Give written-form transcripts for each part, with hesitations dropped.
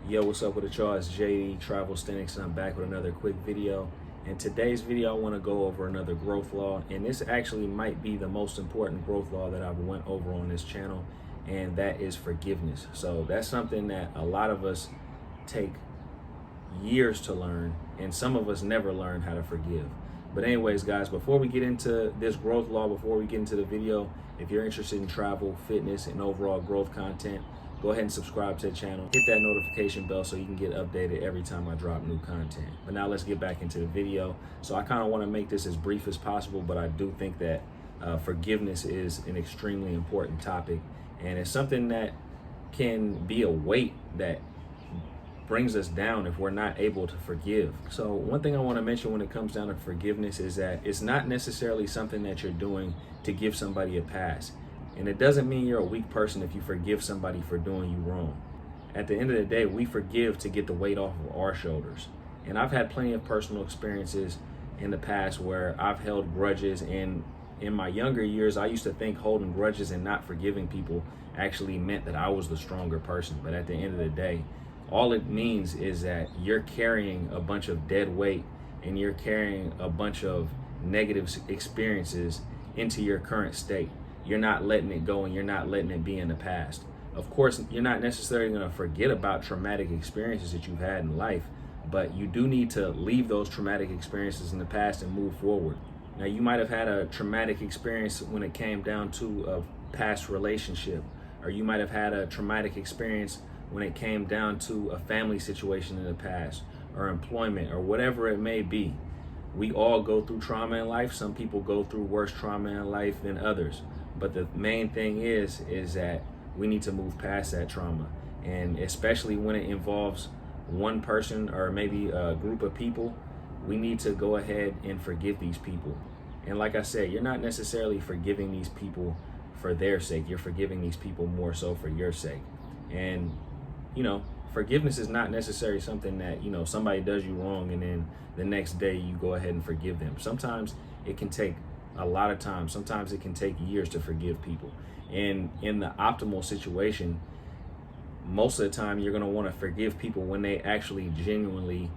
Yo, what's up with it, y'all? It's JD Travelsthenix, and I'm back with another quick video. In today's video, I want to go over another growth law, and this actually might be the most important growth law that I've went over on this channel, and that is forgiveness. So that's something that a lot of us take years to learn, and some of us never learn how to forgive. But anyways, guys, before we get into this growth law, before we get into the video, if you're interested in travel, fitness, and overall growth content, go ahead and subscribe to the channel. Hit that notification bell so you can get updated every time I drop new content. But now let's get back into the video. So I kind of want to make this as brief as possible, but I do think that forgiveness is an extremely important topic. And it's something that can be a weight that brings us down if we're not able to forgive. So one thing I want to mention when it comes down to forgiveness is that it's not necessarily something that you're doing to give somebody a pass. And it doesn't mean you're a weak person if you forgive somebody for doing you wrong. At the end of the day, we forgive to get the weight off of our shoulders. And I've had plenty of personal experiences in the past where I've held grudges, and in my younger years, I used to think holding grudges and not forgiving people actually meant that I was the stronger person. But at the end of the day, all it means is that you're carrying a bunch of dead weight and you're carrying a bunch of negative experiences into your current state. You're not letting it go and you're not letting it be in the past. Of course, you're not necessarily going to forget about traumatic experiences that you've had in life, but you do need to leave those traumatic experiences in the past and move forward. Now, you might have had a traumatic experience when it came down to a past relationship, or you might have had a traumatic experience when it came down to a family situation in the past, or employment, or whatever it may be. We all go through trauma in life. Some people go through worse trauma in life than others. But the main thing is that we need to move past that trauma. And especially when it involves one person or maybe a group of people, we need to go ahead and forgive these people. And like I said, you're not necessarily forgiving these people for their sake. You're forgiving these people more so for your sake. And, forgiveness is not necessarily something that, somebody does you wrong and then the next day you go ahead and forgive them. Sometimes it can take a lot of time. Sometimes it can take years to forgive people. And in the optimal situation, most of the time you're going to want to forgive people when they actually genuinely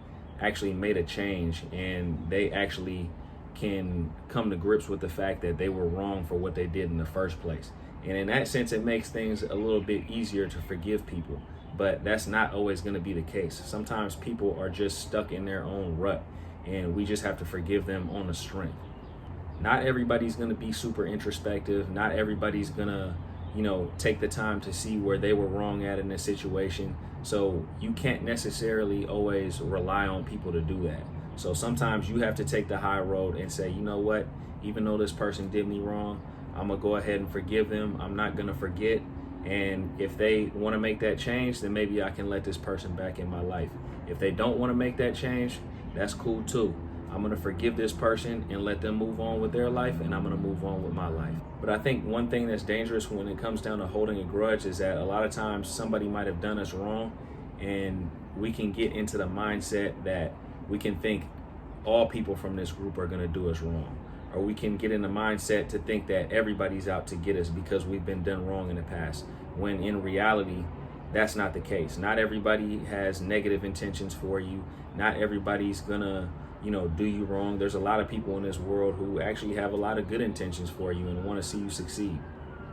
made a change and they actually can come to grips with the fact that they were wrong for what they did in the first place. And in that sense, it makes things a little bit easier to forgive people. But that's not always going to be the case. Sometimes people are just stuck in their own rut and we just have to forgive them on the strength. Not everybody's going to be super introspective. Not everybody's going to, take the time to see where they were wrong at in a situation. So you can't necessarily always rely on people to do that. So sometimes you have to take the high road and say, you know what, even though this person did me wrong, I'm going to go ahead and forgive them. I'm not going to forget. And if they want to make that change, then maybe I can let this person back in my life. If they don't want to make that change, that's cool too. I'm going to forgive this person and let them move on with their life, and I'm going to move on with my life. But I think one thing that's dangerous when it comes down to holding a grudge is that a lot of times somebody might have done us wrong, and we can get into the mindset that we can think all people from this group are going to do us wrong. Or we can get in the mindset to think that everybody's out to get us because we've been done wrong in the past, when in reality, that's not the case. Not everybody has negative intentions for you. Not everybody's gonna, do you wrong. There's a lot of people in this world who actually have a lot of good intentions for you and want to see you succeed.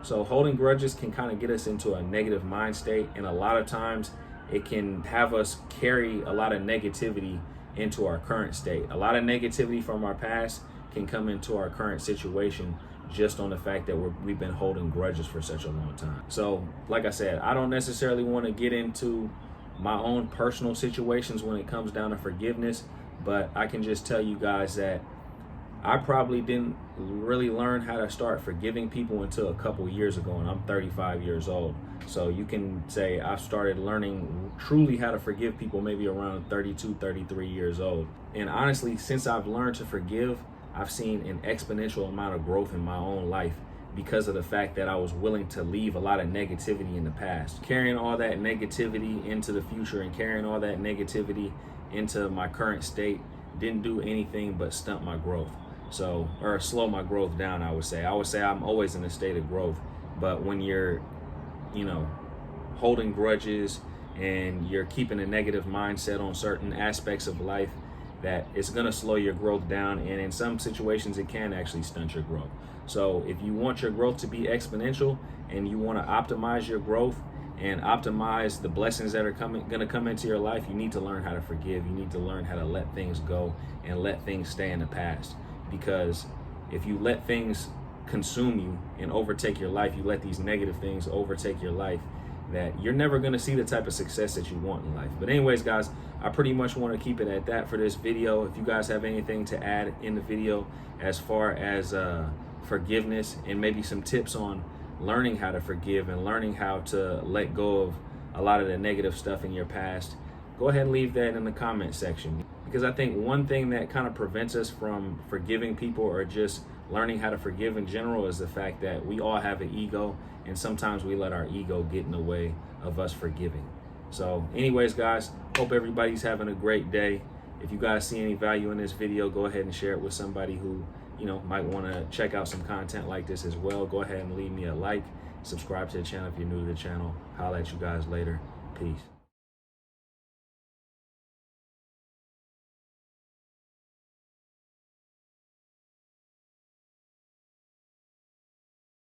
So holding grudges can kind of get us into a negative mind state, and a lot of times it can have us carry a lot of negativity into our current state. A lot of negativity from our past can come into our current situation just on the fact that we've been holding grudges for such a long time. So like I said, I don't necessarily want to get into my own personal situations when it comes down to forgiveness, but I can just tell you guys that I probably didn't really learn how to start forgiving people until a couple years ago, and I'm 35 years old. So you can say I've started learning truly how to forgive people maybe around 32, 33 years old. And honestly, since I've learned to forgive, I've seen an exponential amount of growth in my own life because of the fact that I was willing to leave a lot of negativity in the past. Carrying all that negativity into the future and carrying all that negativity into my current state didn't do anything but stunt my growth. Or slow my growth down, I would say. I'm always in a state of growth. But when you're, holding grudges and you're keeping a negative mindset on certain aspects of life, that it's going to slow your growth down, and in some situations it can actually stunt your growth. So if you want your growth to be exponential and you want to optimize your growth and optimize the blessings that are going to come into your life, you need to learn how to forgive. You need to learn how to let things go and let things stay in the past. Because if you let things consume you and overtake your life, you let these negative things overtake your life, that you're never going to see the type of success that you want in life. But anyways, guys, I pretty much want to keep it at that for this video. If you guys have anything to add in the video as far as forgiveness and maybe some tips on learning how to forgive and learning how to let go of a lot of the negative stuff in your past, go ahead and leave that in the comment section. Because I think one thing that kind of prevents us from forgiving people or just learning how to forgive in general is the fact that we all have an ego, and sometimes we let our ego get in the way of us forgiving. So anyways, guys, hope everybody's having a great day. If you guys see any value in this video, go ahead and share it with somebody who, might want to check out some content like this as well. Go ahead and leave me a like, subscribe to the channel if you're new to the channel. Holla at you guys later. Peace.